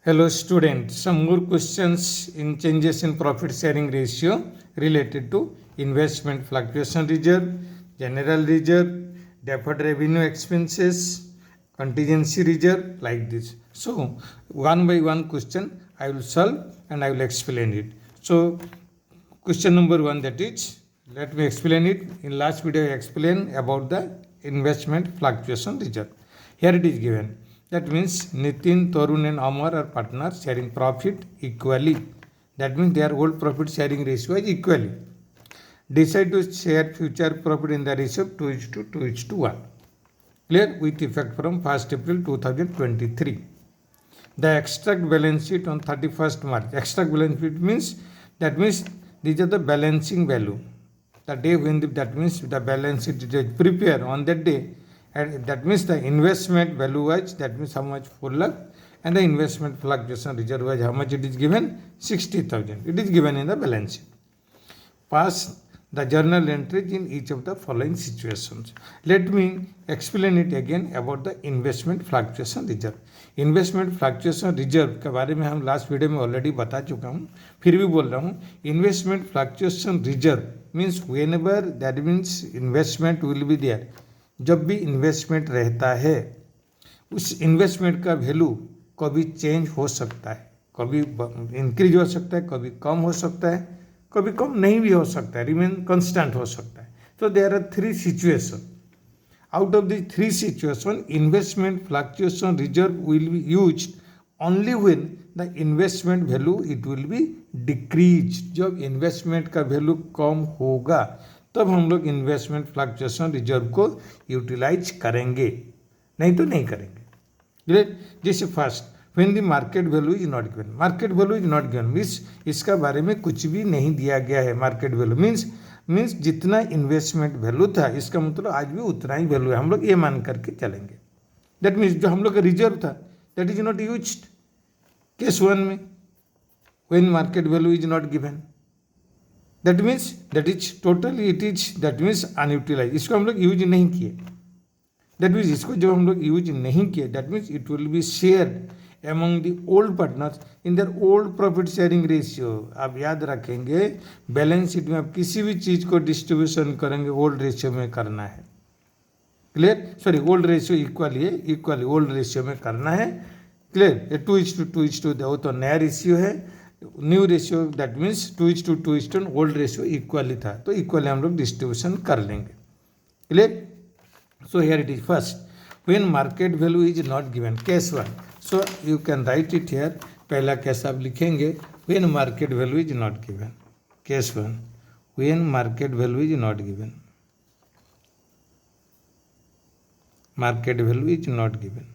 Hello students, some more questions in changes in profit sharing ratio related to investment fluctuation reserve, general reserve, deferred revenue expenses, contingency reserve like this. So one by one question I will solve and I will explain it. So question number one, that is, let me explain it. In last video I explained about the investment fluctuation reserve. Here it is given. That means Nitin, Tarun and Amar are partners sharing profit equally. That means their whole profit sharing ratio is equally. Decide to share future profit in the ratio 2:1. Clear? With effect from 1st April 2023. The extract balance sheet on 31st March. Extract balance sheet means, that means these are the balancing value. The day when that means the balance sheet is prepared on that day, and that means the investment value was, that means how much, 4 lakh, and the investment fluctuation reserve was how much it is given, 60,000. It is given in the balance sheet. Pass the journal entries in each of the following situations. Let me explain it again about the investment fluctuation reserve. Investment fluctuation reserve के बारे में हम last video में already बता चुका हूँ, फिर भी बोल रहा हूँ. Investment fluctuation reserve means whenever, that means investment will be there. जब भी इन्वेस्टमेंट रहता है, उस इन्वेस्टमेंट का वैल्यू कभी चेंज हो सकता है, कभी इंक्रीज हो सकता है, कभी कम हो सकता है, कभी कम नहीं भी हो सकता है, रिमेन कांस्टेंट हो सकता है. तो there are 3 situation. Out of these 3 situations, investment fluctuation reserve will be used only when the investment value it will be decreased. जब investment का value कम होगा तब हम लोग investment fluctuation reserve को utilize करेंगे, नहीं तो नहीं करेंगे. जैसे first, when the market value is not given. Market value is not given means इसका बारे में कुछ भी नहीं दिया गया है. Market value मीन्स जितना इन्वेस्टमेंट वैल्यू था, इसका मतलब आज भी उतना ही वैल्यू है, हम लोग ये मान करके चलेंगे. दैट मीन्स जो हम लोग का रिजर्व था that is not used. Case 1 में when market value is not given, that means that is totally it is, that means unutilise. इसको हम लोग यूज नहीं किए. दैट मीन्स इसको जब हम लोग यूज नहीं किए, that means it will be shared among the old partners in their old profit sharing ratio. आप याद रखेंगे, बैलेंस शीट में आप किसी भी चीज़ को डिस्ट्रीब्यूशन करेंगे ओल्ड रेशियो में करना है. Clear? Sorry, old ratio equally है, इक्वली ओल्ड रेशियो में करना है. क्लियर? ये 2:2 वो तो नया रेशियो है. New ratio that means 2:2 old ratio equally था, तो इक्वली हम लोग डिस्ट्रीब्यूशन कर लेंगे. Clear? So here it is first, when market value is not given, case 1. So you can write it here. पहला केस आप लिखेंगे, when market value is not given. Case 1, when market value is not given. Market value is not given.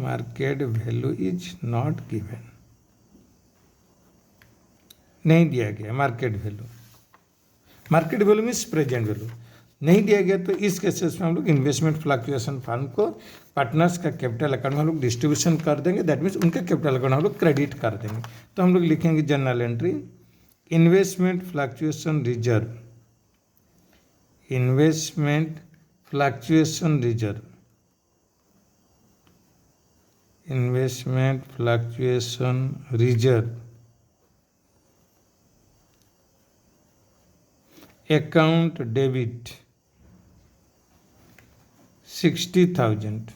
Market value is not given. नहीं दिया गया market value. Market value means present value नहीं दिया गया, तो इस केसेस में हम लोग इन्वेस्टमेंट फ्लक्चुएशन फंड को पार्टनर्स का कैपिटल अकाउंट में हम लोग डिस्ट्रीब्यूशन कर देंगे. दैट मीन्स उनके कैपिटल अकाउंट हम लोग क्रेडिट कर देंगे. तो हम लोग लिखेंगे general entry, investment fluctuation reserve, investment fluctuation reserve, investment fluctuation reserve account debit 60,000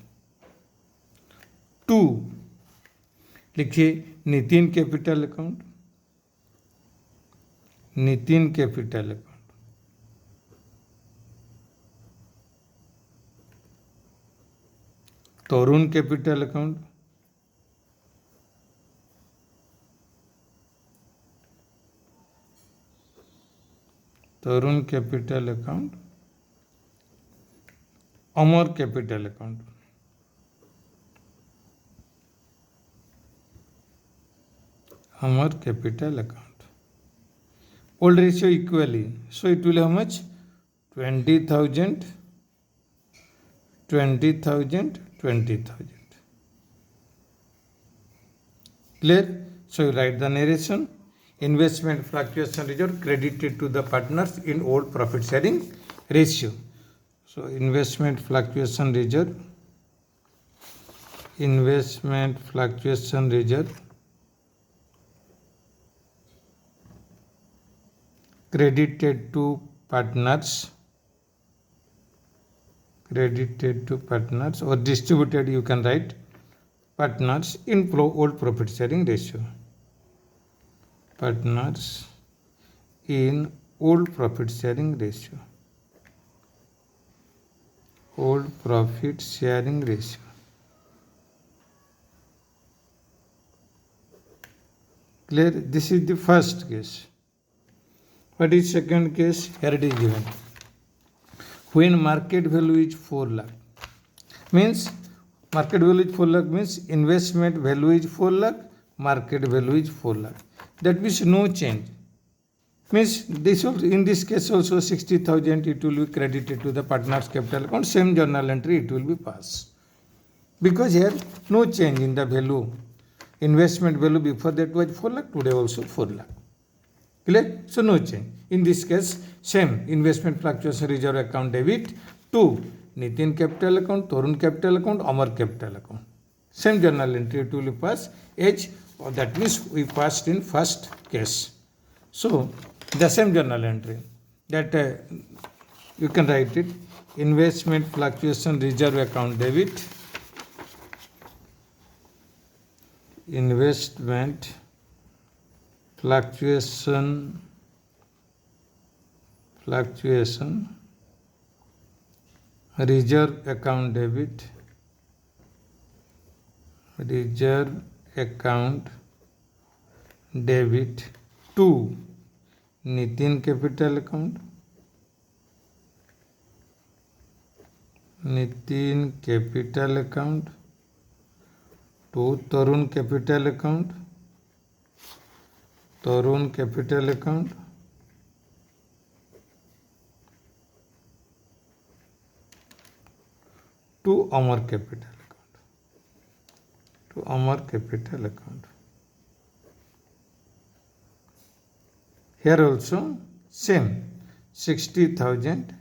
to, लिखिए Nitin capital account, Nitin capital account, Tarun capital account, Tarun capital account, Amar capital account. Amar capital account. Old ratio equally, so it will how much, 20,000, 20,000, 20,000. Clear? So you write the narration. Investment fluctuation reserve credited to the partners in old profit sharing ratio. So investment fluctuation reserve investment fluctuation reserve credited to partners or distributed, you can write partners in old profit sharing ratio. Partners in old profit sharing ratio. Old profit sharing ratio. Clear? This is the first case. What is second case? Here it is given. When market value is 4 lakh, means market value is 4 lakh means investment value is 4 lakh, market value is 4 lakh. That means no change. Means this also, in this case also 60,000 it will be credited to the partner's capital account. Same journal entry it will be passed. Because here no change in the value. Investment value before that was 4 lakh, today also 4 lakh. Clear? So no change. In this case, same investment fluctuation reserve account debit to Nitin capital account, Torun capital account, Amar capital account. Same journal entry it will pass as, or that means we passed in first case. So the same journal entry that you can write it, investment fluctuation reserve account debit, investment fluctuation reserve account debit, reserve account debit to Nitin capital account, Nitin capital account, to Tarun capital account, Tarun capital account, to Amar capital account, to Amar capital account. Here also same 60,000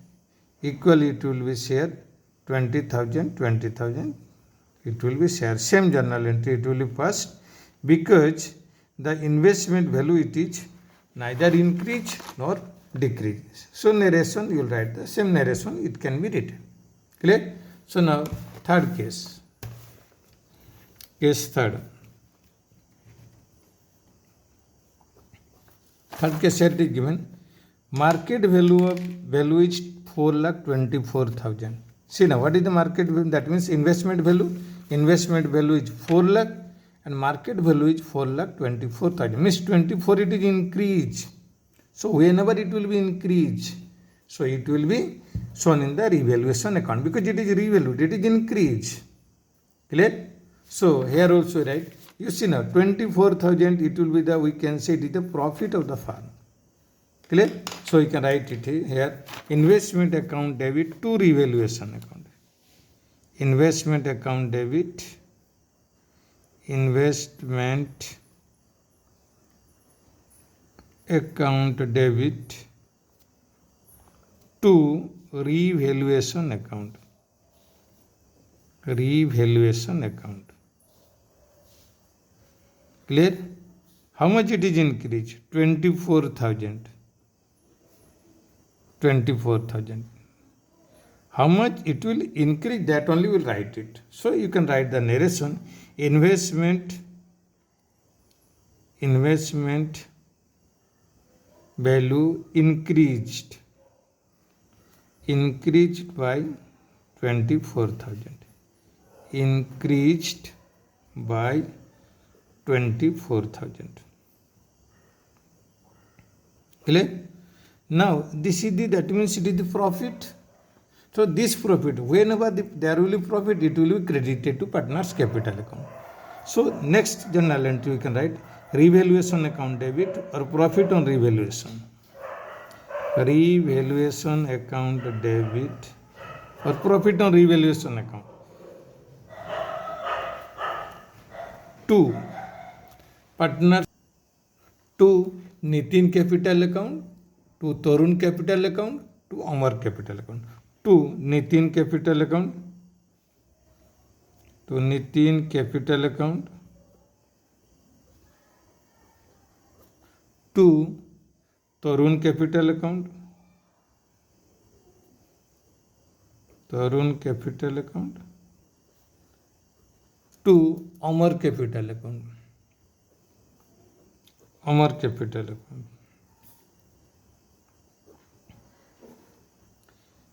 equally it will be shared 20,000 it will be shared. Same journal entry it will be passed because the investment value it is neither increase nor decrease. So narration you will write the same narration it can be written. Clear? So now third case. Case third. Third case set is given. Market value is 4,24,000. See now what is the market value? That means investment value. Investment value is 4 lakh and market value is 4,24,000. Means 24 it is increase. So whenever it will be increase, so it will be shown in the revaluation account because it is revalued, it is increase. Clear? So here also right. You see now 24,000 it will be the, we can say it is the profit of the firm. Clear? So you can write it here, investment account debit to revaluation account. Investment account debit, investment account debit to revaluation account. Revaluation account. Clear? How much it is increased? 24,000. 24,000. How much it will increase, that only will write it. So you can write the narration. Investment value increased by 24,000. Increased by 24,000. Clear? Now this is the, that means it is the profit. So this profit, whenever there will be profit, it will be credited to partner's capital account. So next journal entry we can write revaluation account debit or profit on revaluation. Revaluation account debit or profit on revaluation account to partner, to Nitin capital account, to Tarun capital account, to Amar capital account. To Nitin capital account, to Nitin capital account, to Tarun capital account, Tarun capital account, to Amar capital account, Amar capital account.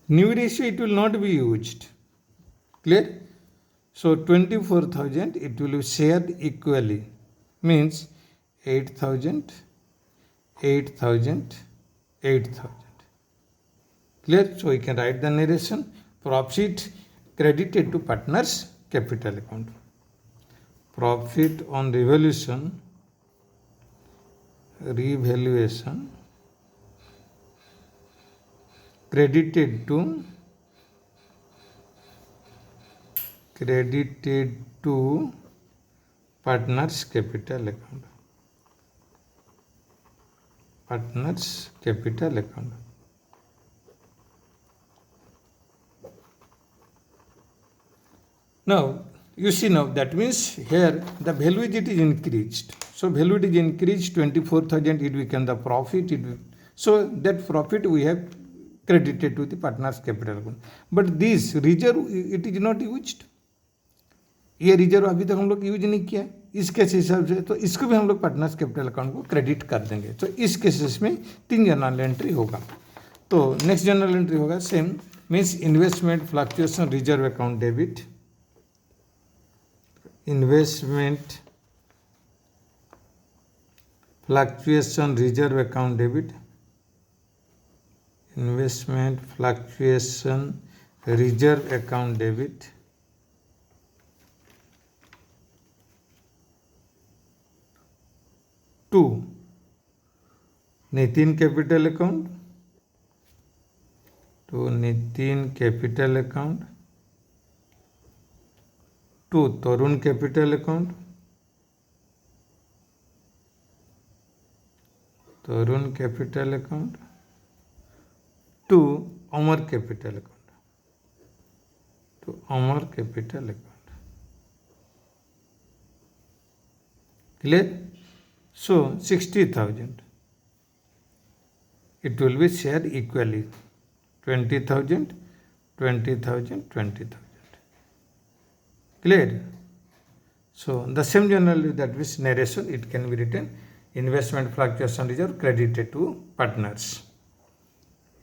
New ratio it will not be used. Clear? So 24,000 it will be shared equally. Means 8,000, 8,000, 8,000. Clear? So we can write the narration. Profit credited to partners capital account. Profit on revaluation credited to partners capital account. Partners capital account. Now you see, now that means here the value it is increased. So value it is increased 24,000 it became the profit. So that profit we have credited to the partners capital account. But this reserve it is not used. ये reserve अभी तक हम लोग use नहीं किया, इस case हिसाब से तो इसको भी हम लोग पार्टनर्स कैपिटल अकाउंट को क्रेडिट कर देंगे. तो इस केसेस में 3 जर्नल एंट्री होगा. तो नेक्स्ट जर्नल एंट्री होगा same, means investment fluctuation reserve account debit, investment fluctuation reserve account debit, investment fluctuation reserve account debit, to Nitin capital account, to Nitin capital account, to Tarun capital account, Tarun capital account, to Amar capital account, to Amar capital account. Clear? So 60,000 it will be shared equally, 20,000, 20,000, 20,000. Clear? So the same generally that means narration it can be written, investment fluctuation reserve credited to partners,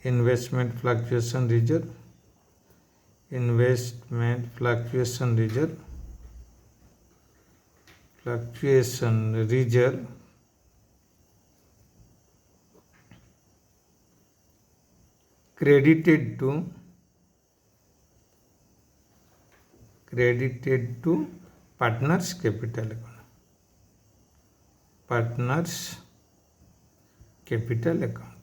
investment fluctuation reserve, investment fluctuation reserve, fluctuation reserve credited to partners capital account, partners capital account.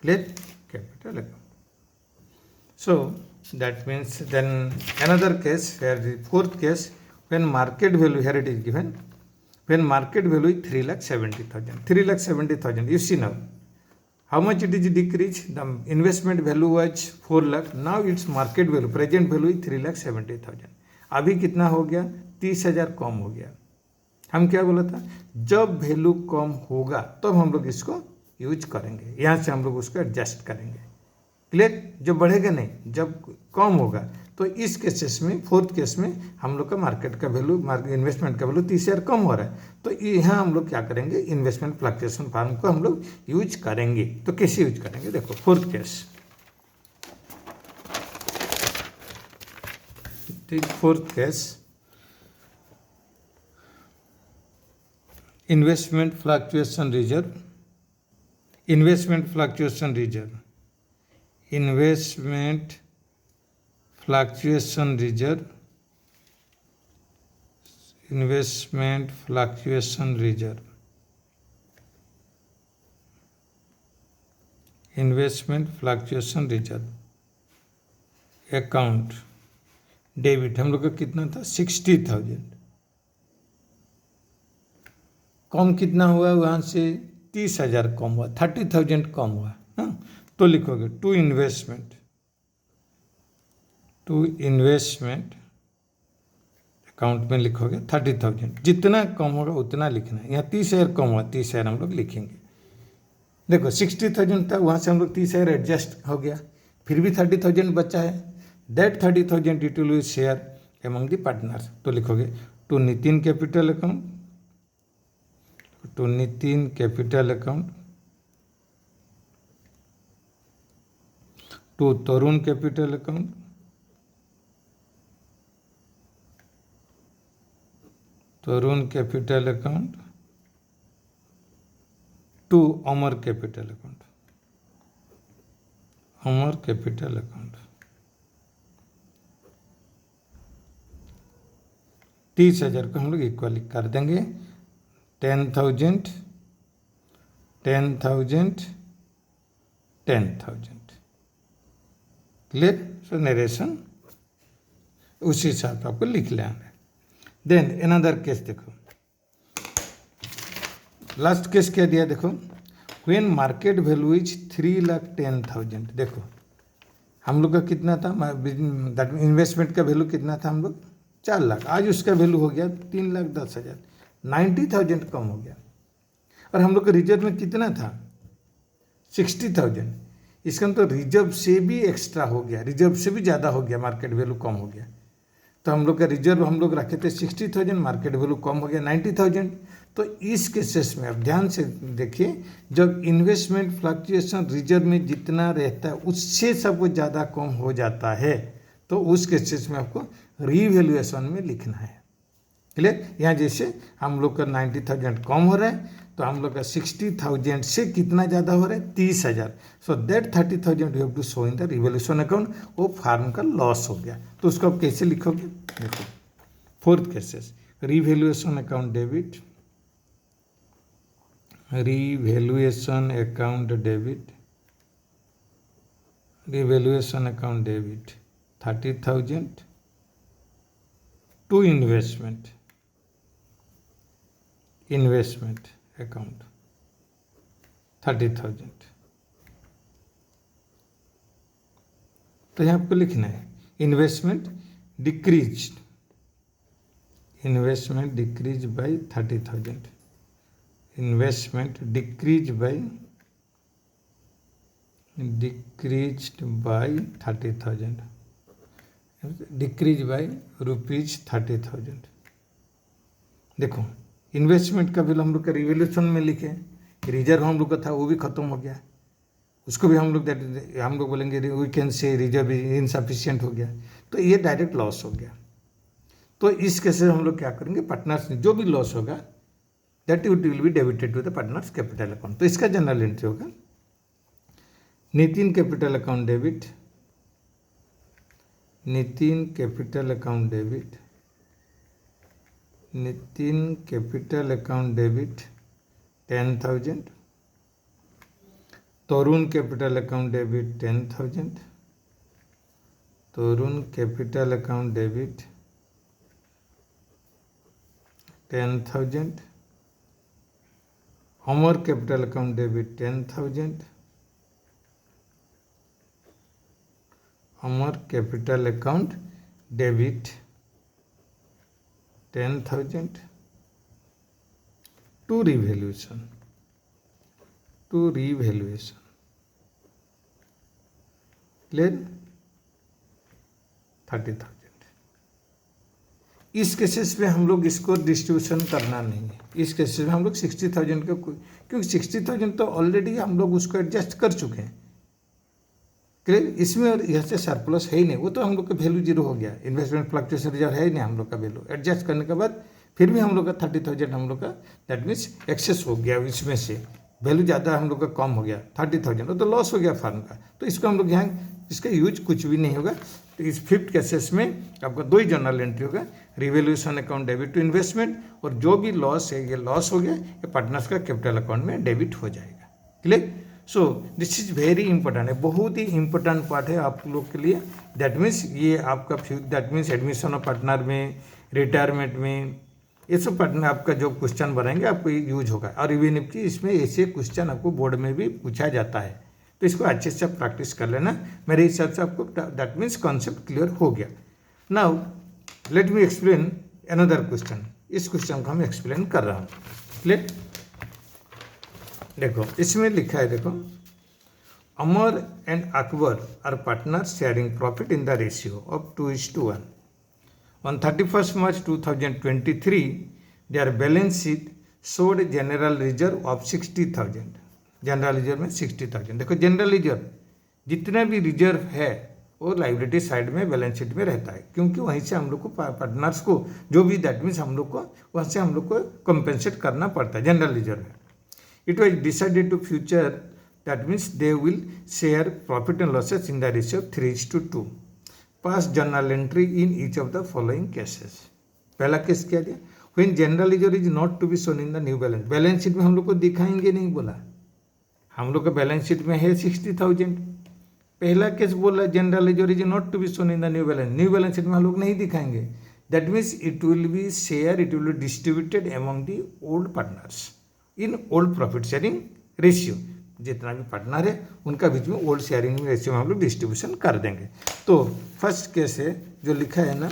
Clear? Capital account. So that means then another case where the fourth case, when market value, here it is given, when market value is 3,70,000, 3,70,000. You see now how much it is decreased. The investment value was 4 lakh, now its market value present value is 3,70,000. अभी कितना हो गया? 30,000 कम हो गया. हम क्या बोला था, जब वैल्यू कम होगा तब तो हम लोग इसको यूज करेंगे, यहाँ से हम लोग उसको एडजस्ट करेंगे. क्लियर? जब बढ़ेगा नहीं, जब कम होगा. तो इस केसेस में फोर्थ केस में हम लोग का मार्केट का वैल्यू, इन्वेस्टमेंट का वैल्यू 30,000 कम हो रहा है, तो यहाँ हम लोग क्या करेंगे, इन्वेस्टमेंट फ्लक्चुएशन फॉर्म को हम लोग यूज करेंगे. तो कैसे यूज करेंगे देखो, fourth case, fourth case, investment fluctuation reserve, investment fluctuation reserve, investment fluctuation reserve, investment fluctuation reserve, investment fluctuation reserve account debit हम लोग का कितना था, 60,000. कम कितना हुआ, वहाँ से 30,000 कम हुआ, 30,000 कम हुआ. हाँ, तो लिखोगे to investment to investment account में लिखोगे 30,000। जितना कम होगा उतना लिखना है। यहाँ 30,000 कम हुआ, 30,000 हम लोग लिखेंगे। देखो 60,000 था, वहाँ से हम लोग 30,000 एडजस्ट हो गया, फिर भी 30,000 बचा है। That 30,000 it will share among the partners. तो लिखोगे to Nitin capital account, to Nitin capital account, to Tarun capital account, Tarun capital account, to Amar capital account, Amar capital account. 30,000 को हम लोग इक्वली कर देंगे 10,000, 10,000, 10,000। क्लियर? सो नरेशन उसी हिसाब से आपको लिख लेना है। देन अनदर केस देखो, लास्ट केस क्या दिया देखो, व्हेन मार्केट वैल्यू इज 3,10,000। देखो हम लोग का कितना था, इन्वेस्टमेंट का वैल्यू कितना था हम लोग 4 लाख, आज उसका वैल्यू हो गया 3,10,000, 90,000 कम हो गया। और हम लोग का रिजर्व में कितना था 60,000, इसका मतलब रिजर्व से भी एक्स्ट्रा हो गया, रिजर्व से भी ज़्यादा हो गया, मार्केट वैल्यू कम हो गया। तो हम लोग का रिजर्व हम लोग रखे थे 60,000, मार्केट वैल्यू कम हो गया 90,000। तो इस केसेस में अब ध्यान से देखिए, जब इन्वेस्टमेंट फ्लक्चुएशन रिजर्व में जितना रहता है उससे सब कुछ ज़्यादा कम हो जाता है, तो उस केसेस में आपको रीवैल्यूएशन में लिखना है। क्लियर? यहाँ जैसे हम लोग का 90,000 कम हो रहा है, तो हम लोग का 60,000 से कितना ज़्यादा हो रहा है 30,000। So that 30,000 you have to show in the revaluation account. वो फार्म का लॉस हो गया, तो उसको आप कैसे लिखोगे? देखो fourth cases, revaluation account debit, revaluation account debit, revaluation account debit 30,000 to investment, investment account 30,000। तो यहाँ आपको लिखना है investment decrease, investment decrease by 30,000, investment decrease by, decreased by 30,000, decrease by ₹30,000। देखो इन्वेस्टमेंट का बिल हम लोग का रिवैल्यूएशन में लिखे, रिजर्व हम लोग का था वो भी खत्म हो गया, उसको भी हम लोग बोलेंगे we can say reserve insufficient हो गया, तो ये डायरेक्ट लॉस हो गया। तो इस केस में हम लोग क्या करेंगे, पार्टनर्स जो भी लॉस होगा that it will be debited to the partners capital account. तो इसका जनरल एंट्री होगा Nitin capital account debit, Nitin capital account debit, Nitin capital account debit 10,000, Tarun capital account debit 10,000, Tarun capital account debit 10,000, Amar capital account debit 10,000, Amar capital account debit 10,000 to revaluation, to revaluation. Clear? 30,000। इस cases में हम लोग इसको distribution करना नहीं है, इस केसेस में हम लोग 60,000 का, क्योंकि 60,000 तो ऑलरेडी हम लोग उसको एडजस्ट कर चुके हैं। क्लियर? इसमें और यहाँ से सरप्लस है ही नहीं, वो तो हम लोग का वैल्यू जीरो हो गया, इन्वेस्टमेंट फ्लक्चुएशन रिजर्व है ही नहीं हम लोग का वैल्यू, एडजस्ट करने के बाद फिर भी हम लोग का 30,000 हम लोग का दैट मीन्स एक्सेस हो गया, इसमें से वैल्यू ज़्यादा हम लोग का कम हो गया 30,000, वो तो लॉस हो गया फार्म का। तो इसको हम लोग यहाँ इसका यूज कुछ भी नहीं होगा। तो इस फिफ्थ केसेस में आपका दो ही जर्नल एंट्री होगा, revaluation account debit to investment, और जो भी लॉस है ये लॉस हो गया, ये पार्टनर्स का कैपिटल अकाउंट में डेबिट हो जाएगा। Clear? So this is very important है, बहुत ही इंपॉर्टेंट पार्ट है आप लोग के लिए। दैट मीन्स ये आपका that means admission of partner में, रिटायरमेंट में, ये सब पार्टनर आपका जो क्वेश्चन बनाएंगे आपको ये यूज होगा। और इवन कि इसमें ऐसे क्वेश्चन आपको बोर्ड में भी पूछा जाता है, तो तो इसको अच्छे से प्रैक्टिस कर लेना। मेरे हिसाब से आपको दैट मीन्स कॉन्सेप्ट क्लियर हो गया। Now let me explain another question. इस क्वेश्चन को हम एक्सप्लेन कर रहा हूँ। क्लियर? देखो इसमें लिखा है, देखो Amar and Akbar are partners sharing profit in the ratio of 2:1. On 31st March 2023, their balance sheet showed general reserve of 60,000. General reserve में 60,000। देखो जनरल रिजर्व जितना भी रिजर्व है वो लाइबिलिटी साइड में बैलेंस शीट में रहता है, क्योंकि वहीं से हम लोग को पार्टनर्स को जो भी दैट मीन्स हम लोग को वहाँ से हम लोग को कंपेंसेट करना पड़ता है जनरल रिजर्व में। It was decided to future that means they will share profit and losses in the ratio of 3:2. Pass journal entry in each of the following cases. पहला केस क्या दिया? When general reserve is not to be shown in the new balance. Balance sheet में हम लोग को दिखाएंगे नहीं बोला, हम लोग का बैलेंस शीट में है 60,000। पहला केस बोला general reserve is not to be shown in the new balance. New balance sheet में हम लोग नहीं दिखाएंगे। That means it will be share, it will be distributed among the old partners in old profit sharing ratio. जितना भी partner है उनका बीच में ओल्ड शेयरिंग रेशियो में हम लोग डिस्ट्रीब्यूशन कर देंगे। तो फर्स्ट केस है जो लिखा है ना,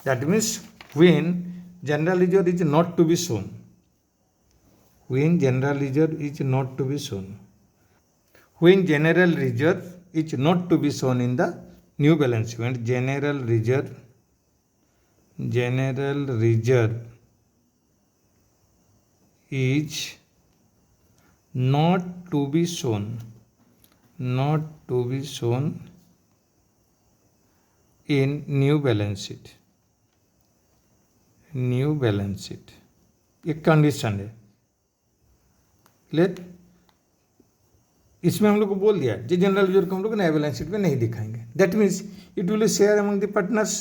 that means when general reserve is not to be shown, when general reserve is not to be shown, when general reserve is not to be shown in the new balance sheet, general reserve is not to be shown in new balance sheet. एक condition है। Clear? इसमें हम लोग को बोल दिया जो general reserve को हम लोग नया बैलेंस शीट में नहीं दिखाएंगे। That means it will share among the partners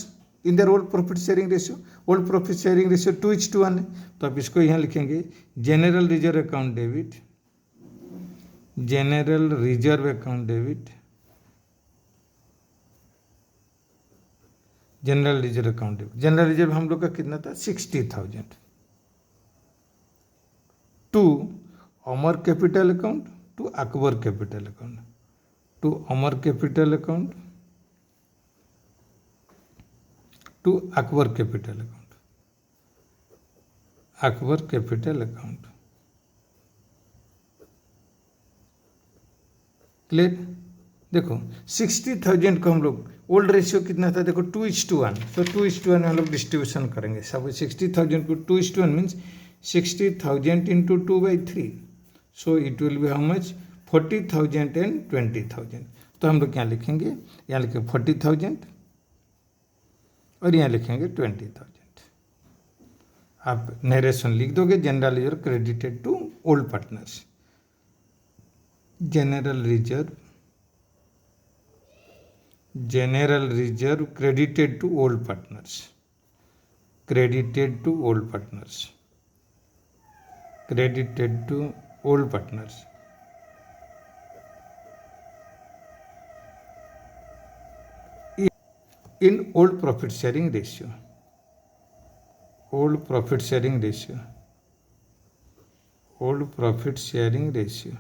in their old profit sharing ratio. Old profit sharing ratio 2:1 है, तो आप इसको यहाँ लिखेंगे general reserve account debit, general reserve account debit, general reserve account debit. General reserve हम लोग का कितना था? 60,000 to Amar capital account, to Akbar capital account, to Amar capital account, to Akbar capital account, Akbar capital account. Clear? देखो 60,000 को हम लोग ओल्ड रेशियो कितना था? देखो 2:1, तो 2:1 में हम लोग डिस्ट्रीब्यूशन करेंगे। सब 60,000 को 2:1 means 60,000 into 2/3, so it will B how much? 40,000 and 20,000। तो हम लोग क्या लिखेंगे? यहाँ लिखेंगे 40,000 और यहाँ लिखेंगे 20,000। आप नरेशन लिख दोगे, general reserve credited to old partners, general reserve credited to old partners, credited to old partners, credited to old partners. In old profit sharing ratio, old profit sharing ratio, old profit sharing ratio.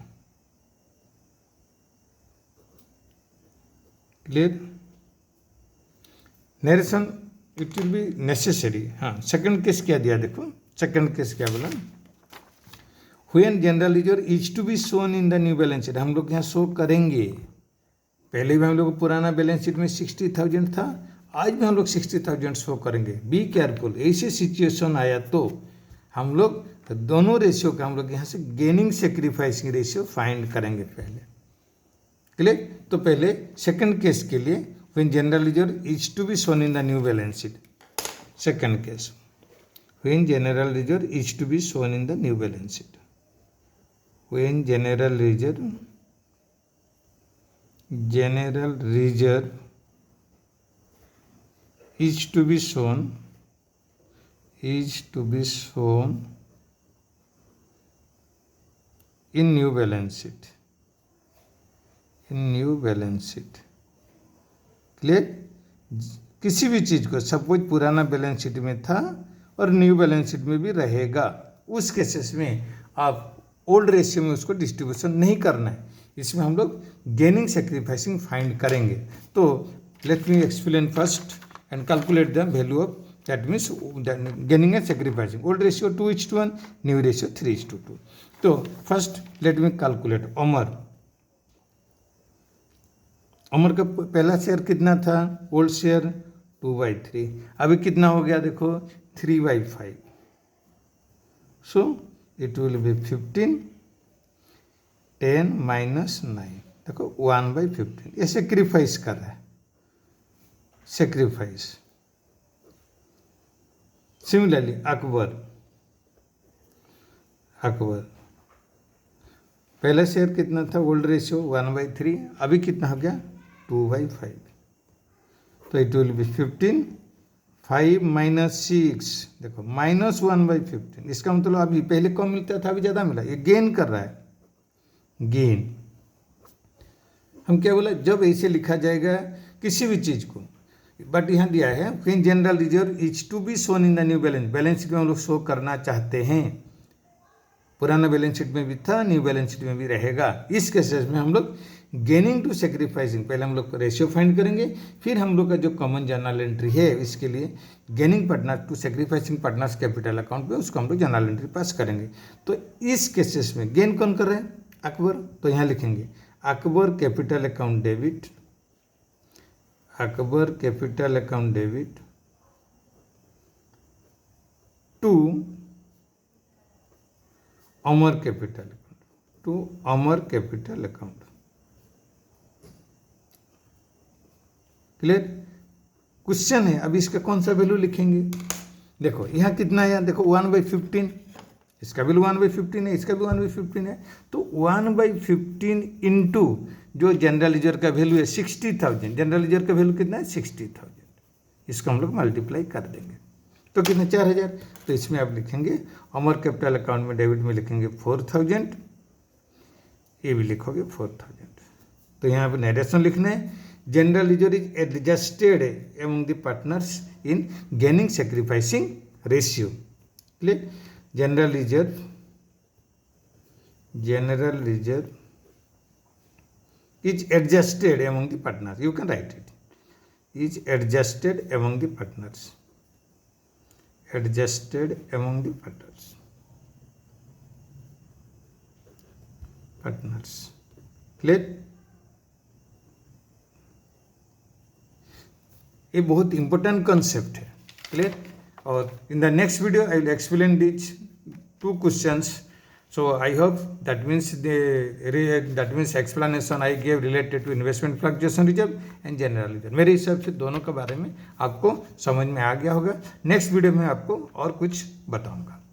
Clear? Narration it will be necessary. हाँ, second case क्या दिया? देखो second case क्या बोला? When general reserve is to be shown in the new balance sheet. हम लोग यहाँ show करेंगे। पहले भी हम लोग पुराना बैलेंस शीट में 60,000 था, आज भी हम लोग 60,000 शो करेंगे। बी केयरफुल, ऐसे सिचुएशन आया तो हम लोग दोनों रेशियो का हम लोग यहाँ से गेनिंग सेक्रीफाइसिंग रेशियो फाइंड करेंगे पहले। क्लियर? तो पहले सेकंड केस के लिए when general reserve is to be shown in the new balance sheet, second case when general reserve is to be shown in the new balance sheet, when general reserve is to be shown in new balance sheet, clear? किसी भी चीज़ को suppose पुराना balance sheet में था और new balance sheet में भी रहेगा, उस केसेस में आप ओल्ड रेशियो में उसको डिस्ट्रीब्यूशन नहीं करना है। इसमें हम लोग गेनिंग सेक्रीफाइसिंग फाइंड करेंगे। तो let me explain first and calculate the value of that means gaining and sacrificing. Old ratio 2:1, new ratio 3:2। तो फर्स्ट लेट मी कैलकुलेट अमर का पहला शेयर कितना था, ओल्ड शेयर 2/3, अभी कितना हो गया देखो 3/5, सो इट विल बी 15, 10 - 9, देखो 1/15, ये सेक्रीफाइस कर रहा है, सेक्रीफाइस। सिमिलरली अकबर पहला शेयर कितना था, ओल्ड रेशियो 1/3, अभी कितना हो गया 2/5, तो इट विल बी 15, 5 - 6, देखो -1/15, इसका मतलब अभी पहले कम मिलता था, अभी ज़्यादा मिला, ये गेन कर रहा है, गेन। हम क्या बोला, जब ऐसे लिखा जाएगा किसी भी चीज़ को, बट यहाँ दिया है when general reserve is to be shown in the new balance sheet में हम लोग शो करना चाहते हैं, पुराना बैलेंस शीट में भी था, न्यू बैलेंस शीट में भी रहेगा। इस केसेस में हम लोग गेनिंग टू सेक्रीफाइसिंग, पहले हम लोग रेशियो फाइंड करेंगे, फिर हम लोग का जो कॉमन जर्नल एंट्री है इसके लिए gaining partner to sacrificing partners capital account पे उसको हम लोग जर्नल एंट्री पास करेंगे। तो इस केसेस में गेन कौन कर रहे हैं, अकबर, तो यहाँ लिखेंगे Akbar capital account debit, Akbar capital account debit to Amar capital account, to Amar capital account. Clear? Question है, अभी इसका कौन सा वैल्यू लिखेंगे, देखो यहाँ कितना है, देखो 1/15, इसका वैल्यू 1/15 है, इसका भी 1/15 है, तो 1/15 इंटू जो जनरल रिजर्व का वैल्यू है 60,000, जनरल रिजर्व का वैल्यू कितना है 60,000, इसको हम लोग मल्टीप्लाई कर देंगे, तो कितना 4,000। तो इसमें आप लिखेंगे अमर कैपिटल अकाउंट में डेबिट में लिखेंगे 4,000, ये भी लिखोगे 4,000। तो यहाँ पर नरेशन लिखना है, general reserve is adjusted among the partners in gaining sacrificing ratio. Clear? General reserve is adjusted among the partners, you can write it, is adjusted among the partners, adjusted among the partners। Clear? ये बहुत important concept है। Clear? और in the next video I will explain this 2 questions, so I hope that means explanation I gave related to investment fluctuation reserve and general reserve, मेरे हिसाब से दोनों के बारे में आपको समझ में आ गया होगा। नेक्स्ट वीडियो में आपको और कुछ बताऊंगा।